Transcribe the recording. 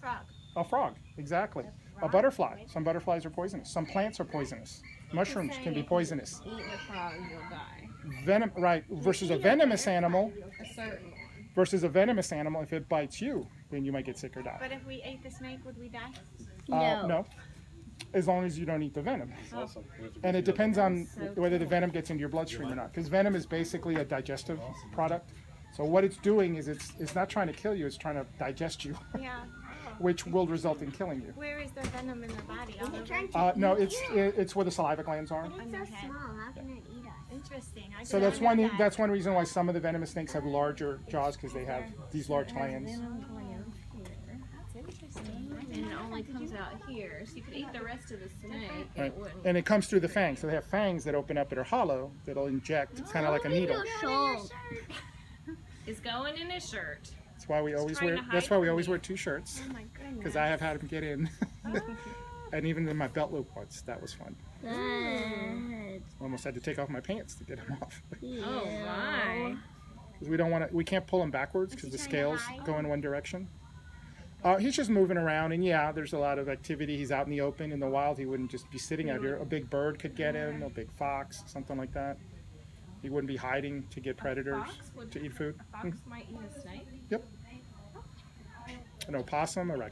Frog. A frog, exactly. A frog? butterfly. Some butterflies are poisonous. Some plants are poisonous. Mushrooms can be poisonous. Eat the frog, you'll die. Venom, right? Versus a venomous animal. A certain one. Versus a venomous animal, if it bites you, then you might get sick or die. But if we ate the snake, would we die? No. As long as you don't eat the venom. Awesome. And it depends on whether the venom gets into your bloodstream or not. Because venom is basically a digestive product. So what it's doing is it's not trying to kill you, it's trying to digest you, Yeah. which will result in killing you. Where is the venom in the body? All over? No, it's where the saliva glands are. On your head. How can it eat us? Interesting. I So did that's not know one that. that's one reason why some of the venomous snakes have larger jaws, because they have these large glands. That's interesting. And it only comes out here, so you could eat the rest of the snake. And Right. it wouldn't. And it comes through the fangs. So they have fangs that open up that are hollow that'll inject. It's kind of like a needle. It's going in his shirt. That's why we always trying wear. to hide That's why we from always me. wear 2 shirts, Oh my goodness. because I have had them get in. And even in my belt loop once, that was fun. Almost had to take off my pants to get them off. Oh my. Because we don't want to. We can't pull him backwards because the scales go in one direction. He's just moving around, and yeah, there's a lot of activity. He's out in the open, in the wild. He wouldn't just be sitting out here. A big bird could get him, a big fox, something like that. He wouldn't be hiding to get predators Fox would, to eat food. a fox might eat a snake. Yep. An opossum, a raccoon.